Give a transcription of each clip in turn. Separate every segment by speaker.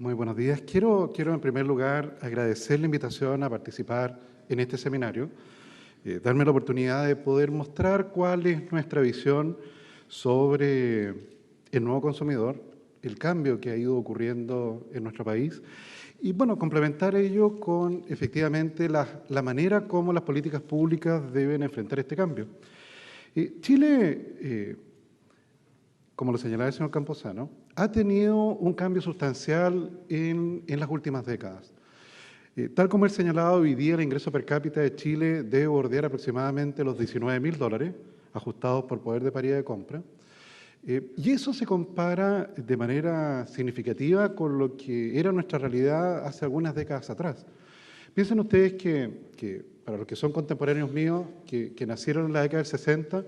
Speaker 1: Muy buenos días. Quiero en primer lugar agradecer la invitación a participar en este seminario, darme la oportunidad de poder mostrar cuál es nuestra visión sobre el nuevo consumidor, el cambio que ha ido ocurriendo en nuestro país y, bueno, complementar ello con efectivamente la manera como las políticas públicas deben enfrentar este cambio. Chile, como lo señalaba el señor Camposano, ha tenido un cambio sustancial en las últimas décadas. Tal como él señalaba, hoy día el ingreso per cápita de Chile debe bordear aproximadamente los $19.000, ajustados por poder de paridad de compra. Y eso se compara de manera significativa con lo que era nuestra realidad hace algunas décadas atrás. Piensen ustedes que para los que son contemporáneos míos, que nacieron en la década del 60,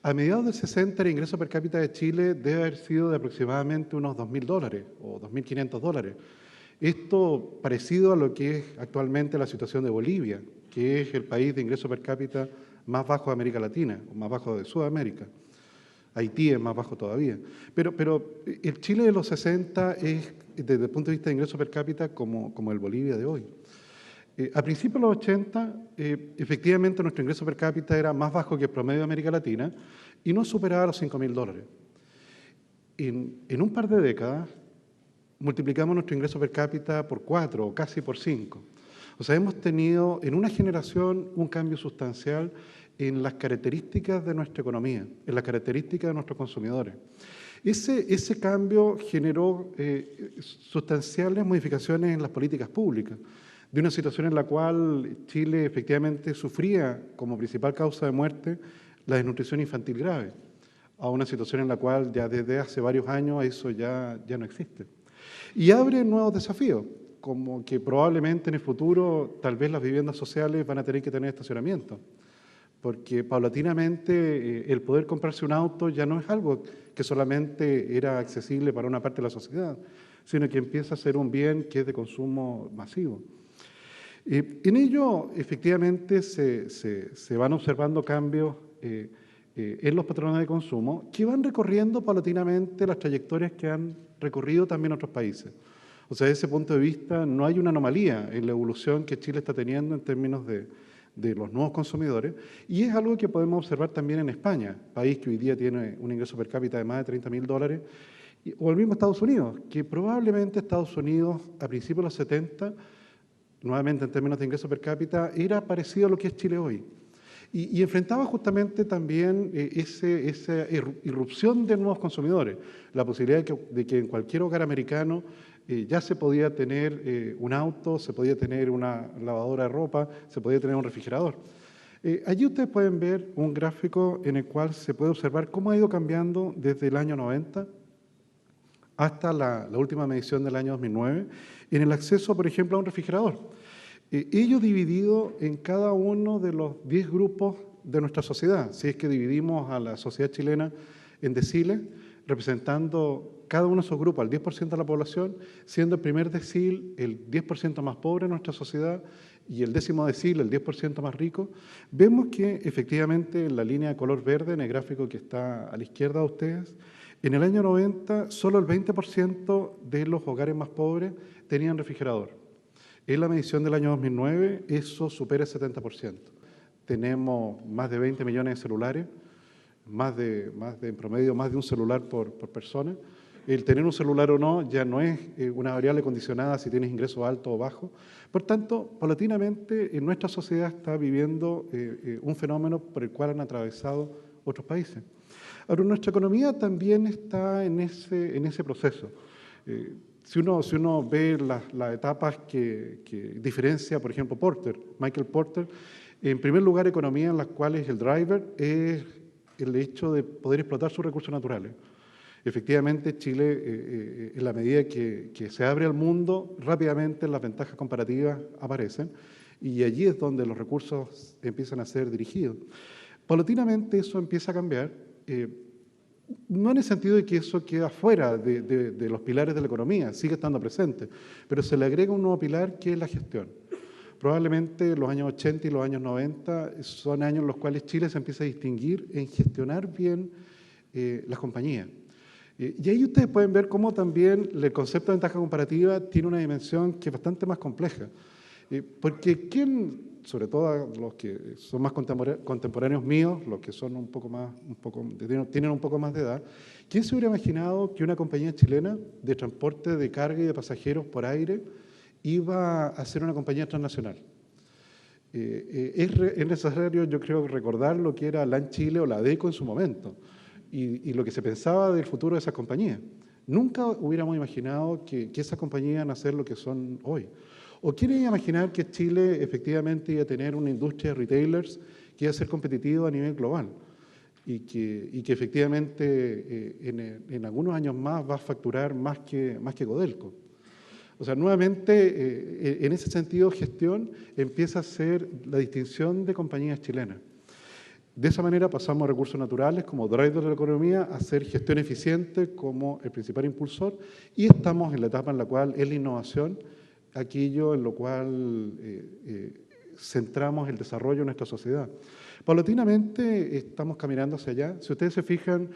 Speaker 1: a mediados del 60 el ingreso per cápita de Chile debe haber sido de aproximadamente unos $2.000 o $2.500. Esto parecido a lo que es actualmente la situación de Bolivia, que es el país de ingreso per cápita más bajo de América Latina, o más bajo de Sudamérica. Haití es más bajo todavía. Pero el Chile de los 60 es, desde el punto de vista de ingreso per cápita, como el Bolivia de hoy. A principios de los 80, efectivamente nuestro ingreso per cápita era más bajo que el promedio de América Latina y no superaba los $5.000. En un par de décadas, multiplicamos nuestro ingreso per cápita por 4 o casi por 5. O sea, hemos tenido en una generación un cambio sustancial en las características de nuestra economía, en las características de nuestros consumidores. Ese cambio generó sustanciales modificaciones en las políticas públicas, de una situación en la cual Chile efectivamente sufría como principal causa de muerte la desnutrición infantil grave, a una situación en la cual ya desde hace varios años eso ya no existe. Y abre nuevos desafíos, como que probablemente en el futuro tal vez las viviendas sociales van a tener que tener estacionamiento, porque paulatinamente el poder comprarse un auto ya no es algo que solamente era accesible para una parte de la sociedad, sino que empieza a ser un bien que es de consumo masivo. En ello, efectivamente, se van observando cambios en los patrones de consumo que van recorriendo paulatinamente las trayectorias que han recorrido también otros países. O sea, desde ese punto de vista, no hay una anomalía en la evolución que Chile está teniendo en términos de los nuevos consumidores, y es algo que podemos observar también en España, país que hoy día tiene un ingreso per cápita de más de $30.000, o el mismo Estados Unidos, que probablemente Estados Unidos a principios de los 70, nuevamente en términos de ingreso per cápita, era parecido a lo que es Chile hoy. Y enfrentaba justamente también esa irrupción de nuevos consumidores, la posibilidad de que en cualquier hogar americano ya se podía tener un auto, se podía tener una lavadora de ropa, se podía tener un refrigerador. Allí ustedes pueden ver un gráfico en el cual se puede observar cómo ha ido cambiando desde el año 90 hasta la última medición del año 2009, en el acceso, por ejemplo, a un refrigerador. Ello dividido en cada uno de los 10 grupos de nuestra sociedad. Si es que dividimos a la sociedad chilena en deciles, representando cada uno de esos grupos al 10% de la población, siendo el primer decil el 10% más pobre de nuestra sociedad y el décimo decil el 10% más rico, vemos que efectivamente en la línea de color verde, en el gráfico que está a la izquierda de ustedes, en el año 90 solo el 20% de los hogares más pobres tenían refrigerador. En la medición del año 2009, eso supera el 70%. Tenemos más de 20 millones de celulares, en promedio, más de un celular por persona. El tener un celular o no ya no es una variable condicionada si tienes ingresos altos o bajos. Por tanto, paulatinamente, en nuestra sociedad está viviendo un fenómeno por el cual han atravesado otros países. Ahora, nuestra economía también está en ese proceso. Si uno ve las etapas que diferencia, por ejemplo, Michael Porter, en primer lugar, economías en las cuales el driver es el hecho de poder explotar sus recursos naturales. Efectivamente, Chile, en la medida que se abre al mundo, rápidamente las ventajas comparativas aparecen y allí es donde los recursos empiezan a ser dirigidos. Paulatinamente eso empieza a cambiar, no en el sentido de que eso queda fuera de los pilares de la economía, sigue estando presente, pero se le agrega un nuevo pilar que es la gestión. Probablemente los años 80 y los años 90 son años en los cuales Chile se empieza a distinguir en gestionar bien las compañías. Y ahí ustedes pueden ver cómo también el concepto de ventaja comparativa tiene una dimensión que es bastante más compleja. Porque sobre todo los que son más contemporáneos míos, los que son tienen un poco más de edad, ¿quién se hubiera imaginado que una compañía chilena de transporte de carga y de pasajeros por aire iba a ser una compañía transnacional? Es necesario, yo creo, recordar lo que era LAN Chile o la ADECO en su momento y lo que se pensaba del futuro de esas compañías. Nunca hubiéramos imaginado que esas compañías iban a ser lo que son hoy. ¿O quién iba a imaginar que Chile efectivamente iba a tener una industria de retailers que iba a ser competitiva a nivel global? Y que efectivamente en algunos años más va a facturar más que Codelco. O sea, nuevamente, en ese sentido, gestión empieza a ser la distinción de compañías chilenas. De esa manera pasamos a recursos naturales como driver de la economía a ser gestión eficiente como el principal impulsor y estamos en la etapa en la cual es la innovación, aquello en lo cual centramos el desarrollo de nuestra sociedad. Paulatinamente estamos caminando hacia allá. Si ustedes se fijan,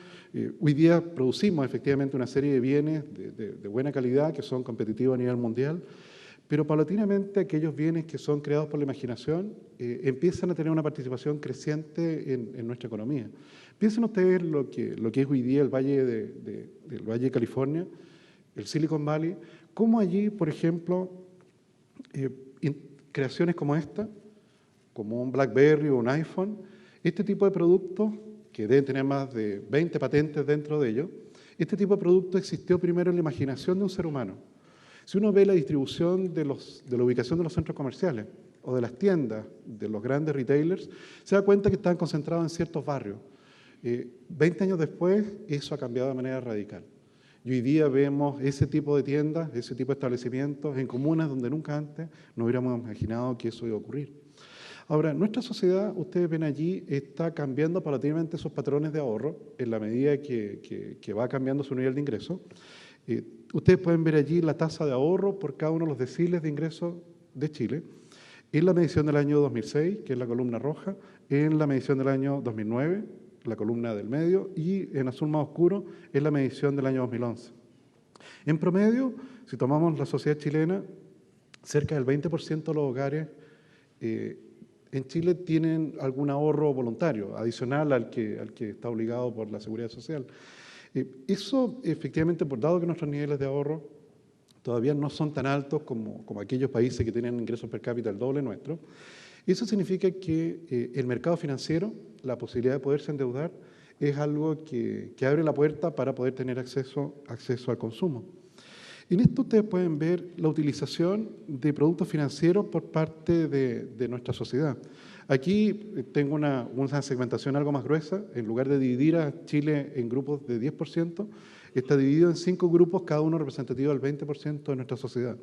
Speaker 1: hoy día producimos efectivamente una serie de bienes de buena calidad que son competitivos a nivel mundial, pero paulatinamente aquellos bienes que son creados por la imaginación empiezan a tener una participación creciente en nuestra economía. Piensen ustedes lo que es hoy día el Valle de California, el Silicon Valley, cómo allí, por ejemplo, creaciones como esta, como un BlackBerry o un iPhone, este tipo de productos, que deben tener más de 20 patentes dentro de ellos, este tipo de producto existió primero en la imaginación de un ser humano. Si uno ve la distribución de la ubicación de los centros comerciales o de las tiendas de los grandes retailers, se da cuenta que están concentrados en ciertos barrios. 20 años después, eso ha cambiado de manera radical. Y hoy día vemos ese tipo de tiendas, ese tipo de establecimientos en comunas donde nunca antes nos hubiéramos imaginado que eso iba a ocurrir. Ahora, nuestra sociedad, ustedes ven allí, está cambiando paulatinamente sus patrones de ahorro en la medida que va cambiando su nivel de ingreso. Ustedes pueden ver allí la tasa de ahorro por cada uno de los deciles de ingresos de Chile, en la medición del año 2006, que es la columna roja, en la medición del año 2009, la columna del medio, y en azul más oscuro, es la medición del año 2011. En promedio, si tomamos la sociedad chilena, cerca del 20% de los hogares en Chile tienen algún ahorro voluntario, adicional al que está obligado por la Seguridad Social. Eso, efectivamente, dado que nuestros niveles de ahorro todavía no son tan altos como aquellos países que tienen ingresos per cápita el doble nuestro, eso significa que el mercado financiero, la posibilidad de poderse endeudar, es algo que abre la puerta para poder tener acceso al consumo. En esto ustedes pueden ver la utilización de productos financieros por parte de nuestra sociedad. Aquí tengo una segmentación algo más gruesa. En lugar de dividir a Chile en grupos de 10%, está dividido en 5 grupos, cada uno representativo del 20% de nuestra sociedad.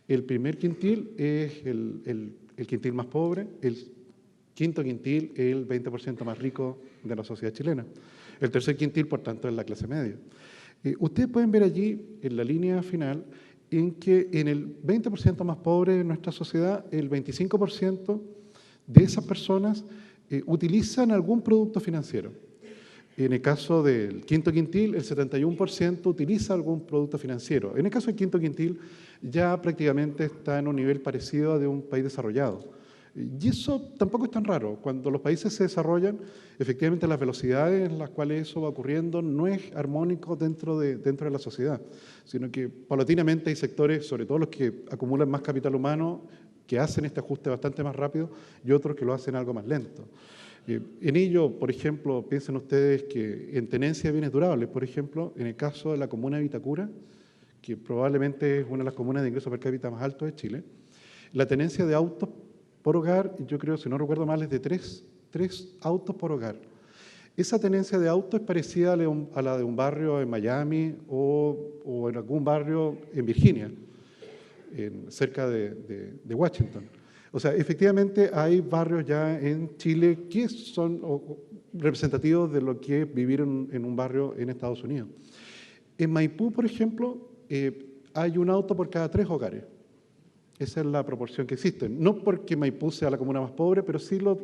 Speaker 1: El primer quintil es el quintil más pobre, el quinto quintil es el 20% más rico de la sociedad chilena. El tercer quintil, por tanto, es la clase media. Ustedes pueden ver allí, en la línea final, en que en el 20% más pobre de nuestra sociedad, el 25% de esas personas utilizan algún producto financiero. En el caso del quinto quintil, el 71% utiliza algún producto financiero. En el caso del quinto quintil, ya prácticamente está en un nivel parecido a de un país desarrollado. Y eso tampoco es tan raro. Cuando los países se desarrollan, efectivamente las velocidades en las cuales eso va ocurriendo no es armónico dentro de la sociedad, sino que paulatinamente hay sectores, sobre todo los que acumulan más capital humano, que hacen este ajuste bastante más rápido y otros que lo hacen algo más lento. En ello, por ejemplo, piensen ustedes que en tenencia de bienes durables, por ejemplo, en el caso de la comuna de Vitacura, que probablemente es una de las comunas de ingreso per cápita más altos de Chile, la tenencia de autos por hogar, yo creo, si no recuerdo mal, es de 3 autos por hogar. Esa tenencia de autos es parecida a la de un barrio en Miami o en algún barrio en Virginia, cerca de Washington. O sea, efectivamente hay barrios ya en Chile que son representativos de lo que es vivir en un barrio en Estados Unidos. En Maipú, por ejemplo, hay un auto por cada 3 hogares. Esa es la proporción que existe. No porque Maipú sea la comuna más pobre, pero sí lo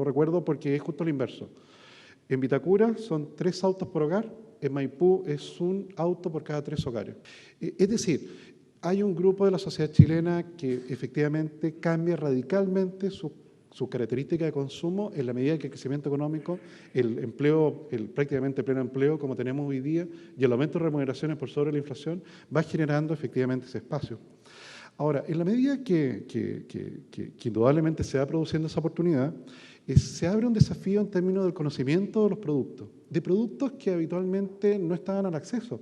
Speaker 1: recuerdo porque es justo lo inverso. En Vitacura son 3 autos por hogar en Maipú es un auto por cada 3 hogares. Es decir, hay un grupo de la sociedad chilena que efectivamente cambia radicalmente su característica de consumo en la medida que el crecimiento económico, el empleo, el prácticamente pleno empleo como tenemos hoy día y el aumento de remuneraciones por sobre la inflación va generando efectivamente ese espacio. Ahora, en la medida que indudablemente se va produciendo esa oportunidad, se abre un desafío en términos del conocimiento de los productos, de productos que habitualmente no estaban al acceso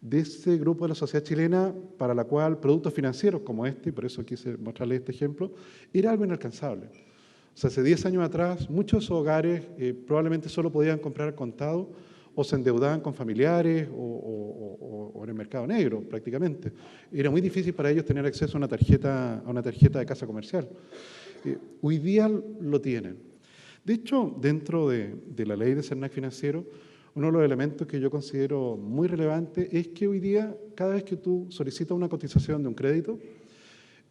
Speaker 1: de ese grupo de la sociedad chilena para la cual productos financieros como este, y por eso quise mostrarles este ejemplo, era algo inalcanzable. O sea, hace 10 años atrás, muchos de esos hogares probablemente solo podían comprar al contado o se endeudaban con familiares o en el mercado negro, prácticamente. Era muy difícil para ellos tener acceso a una tarjeta de casa comercial. Hoy día lo tienen. De hecho, dentro de la ley de CERNAC financiero, uno de los elementos que yo considero muy relevante es que hoy día, cada vez que tú solicitas una cotización de un crédito,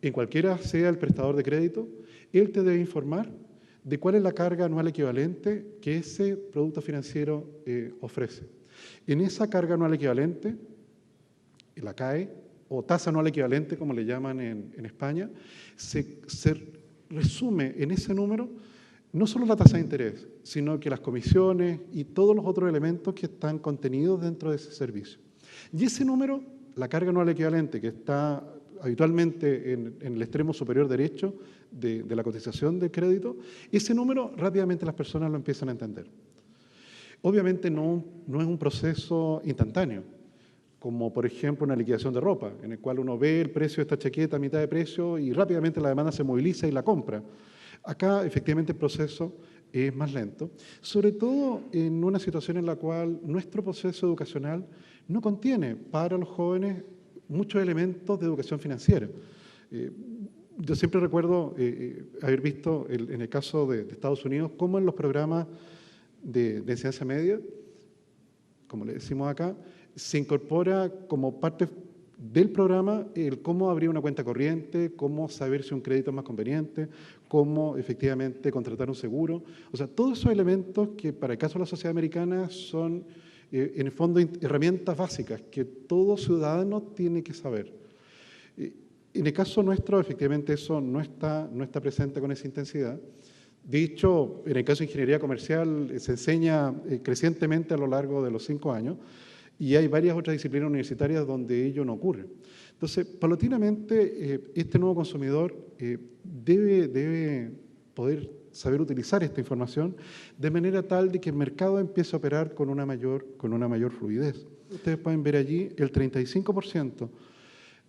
Speaker 1: en cualquiera sea el prestador de crédito, él te debe informar de cuál es la carga anual equivalente que ese producto financiero ofrece. En esa carga anual equivalente, la CAE, o tasa anual equivalente, como le llaman en España, se resume en ese número no solo la tasa de interés, sino que las comisiones y todos los otros elementos que están contenidos dentro de ese servicio. Y ese número, la carga anual equivalente, que está habitualmente en el extremo superior derecho de la cotización de crédito, ese número rápidamente las personas lo empiezan a entender. Obviamente no es un proceso instantáneo, como por ejemplo una liquidación de ropa, en el cual uno ve el precio de esta chaqueta a mitad de precio y rápidamente la demanda se moviliza y la compra. Acá efectivamente el proceso es más lento, sobre todo en una situación en la cual nuestro proceso educacional no contiene para los jóvenes muchos elementos de educación financiera. Yo siempre recuerdo haber visto en el caso de Estados Unidos cómo en los programas de enseñanza media, como le decimos acá, se incorpora como parte del programa el cómo abrir una cuenta corriente, cómo saber si un crédito es más conveniente, cómo efectivamente contratar un seguro. O sea, todos esos elementos que para el caso de la sociedad americana son, en el fondo, herramientas básicas que todo ciudadano tiene que saber. En el caso nuestro, efectivamente, eso no está presente con esa intensidad. De hecho, en el caso de ingeniería comercial se enseña crecientemente a lo largo de los 5 años, y hay varias otras disciplinas universitarias donde ello no ocurre. Entonces, paulatinamente, este nuevo consumidor debe poder saber utilizar esta información de manera tal de que el mercado empiece a operar con una mayor fluidez. Ustedes pueden ver allí el 35%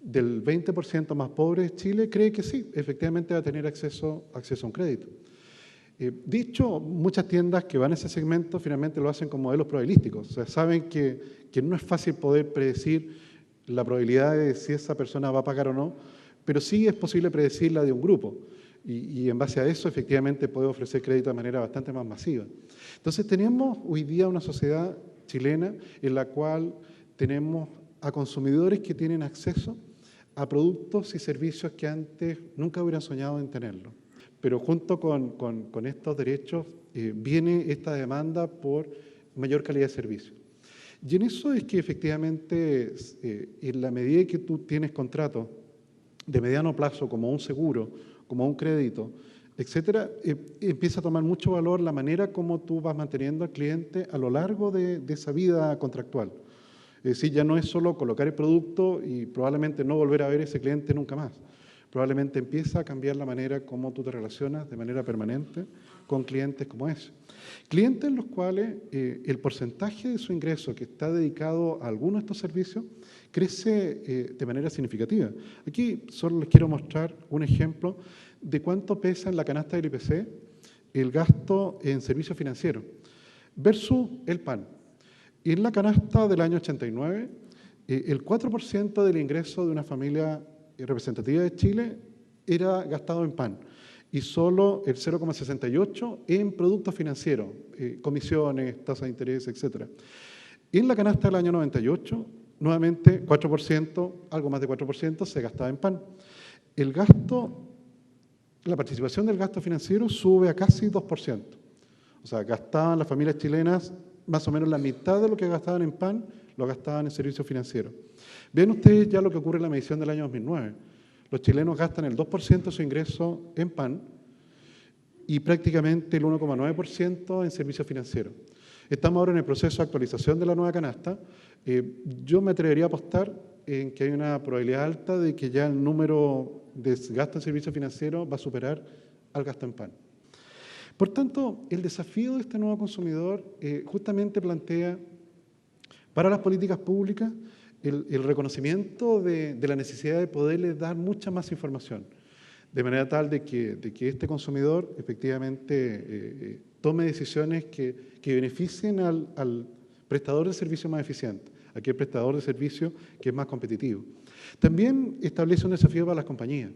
Speaker 1: del 20% más pobre de Chile cree que sí, efectivamente va a tener acceso a un crédito. Dicho, muchas tiendas que van a ese segmento finalmente lo hacen con modelos probabilísticos. O sea, saben que no es fácil poder predecir la probabilidad de si esa persona va a pagar o no, pero sí es posible predecir la de un grupo. Y en base a eso, efectivamente, puede ofrecer crédito de manera bastante más masiva. Entonces, tenemos hoy día una sociedad chilena en la cual tenemos a consumidores que tienen acceso a productos y servicios que antes nunca hubieran soñado en tenerlo. Pero junto con estos derechos viene esta demanda por mayor calidad de servicio. Y en eso es que efectivamente, en la medida que tú tienes contratos de mediano plazo, como un seguro, como un crédito, etcétera, empieza a tomar mucho valor la manera como tú vas manteniendo al cliente a lo largo de esa vida contractual. Es decir, ya no es solo colocar el producto y probablemente no volver a ver a ese cliente nunca más. Probablemente empieza a cambiar la manera como tú te relacionas de manera permanente con clientes como ese. Clientes en los cuales el porcentaje de su ingreso que está dedicado a alguno de estos servicios crece de manera significativa. Aquí solo les quiero mostrar un ejemplo de cuánto pesa en la canasta del IPC el gasto en servicios financieros versus el PAN. En la canasta del año 89, el 4% del ingreso de una familia representativa de Chile era gastado en PAN y solo el 0,68% en productos financieros, comisiones, tasas de interés, etc. En la canasta del año 98, nuevamente 4%, algo más de 4%, se gastaba en PAN. La participación del gasto financiero sube a casi 2%. O sea, gastaban las familias chilenas más o menos la mitad de lo que gastaban en PAN, lo gastaban en servicios financieros. Ven ustedes ya lo que ocurre en la medición del año 2009. Los chilenos gastan el 2% de su ingreso en PAN y prácticamente el 1,9% en servicios financieros. Estamos ahora en el proceso de actualización de la nueva canasta. Yo me atrevería a apostar en que hay una probabilidad alta de que ya el número de gasto en servicios financieros va a superar al gasto en PAN. Por tanto, el desafío de este nuevo consumidor justamente plantea para las políticas públicas el reconocimiento de la necesidad de poderles dar mucha más información, de manera tal de que este consumidor efectivamente tome decisiones que beneficien al prestador de servicio más eficiente, a aquel prestador de servicio que es más competitivo. También establece un desafío para las compañías,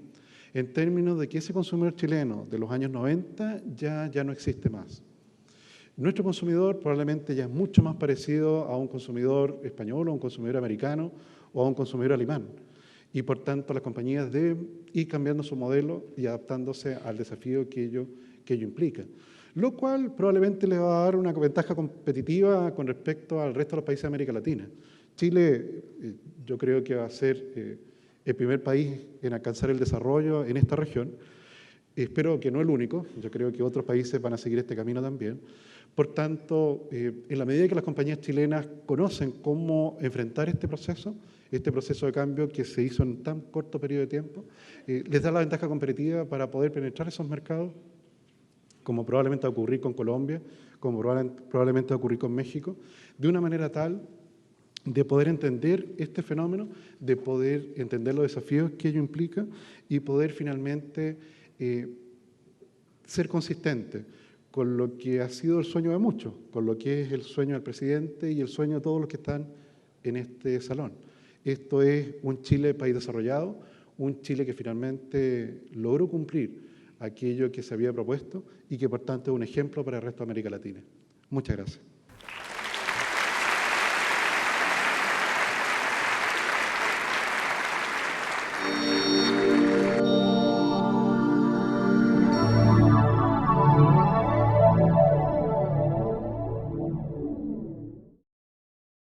Speaker 1: en términos de que ese consumidor chileno de los años 90 ya no existe más. Nuestro consumidor probablemente ya es mucho más parecido a un consumidor español, o a un consumidor americano, o a un consumidor alemán. Y por tanto las compañías deben ir cambiando su modelo y adaptándose al desafío que ello implica. Lo cual probablemente le va a dar una ventaja competitiva con respecto al resto de los países de América Latina. Chile yo creo que va a ser el primer país en alcanzar el desarrollo en esta región. Espero que no el único, yo creo que otros países van a seguir este camino también. Por tanto, en la medida que las compañías chilenas conocen cómo enfrentar este proceso de cambio que se hizo en tan corto periodo de tiempo, les da la ventaja competitiva para poder penetrar esos mercados, como probablemente va a ocurrir con Colombia, como probablemente va a ocurrir con México, de una manera tal de poder entender este fenómeno, de poder entender los desafíos que ello implica y poder finalmente ser consistente con lo que ha sido el sueño de muchos, con lo que es el sueño del presidente y el sueño de todos los que están en este salón. Esto es un Chile país desarrollado, un Chile que finalmente logró cumplir aquello que se había propuesto y que por tanto es un ejemplo para el resto de América Latina. Muchas gracias.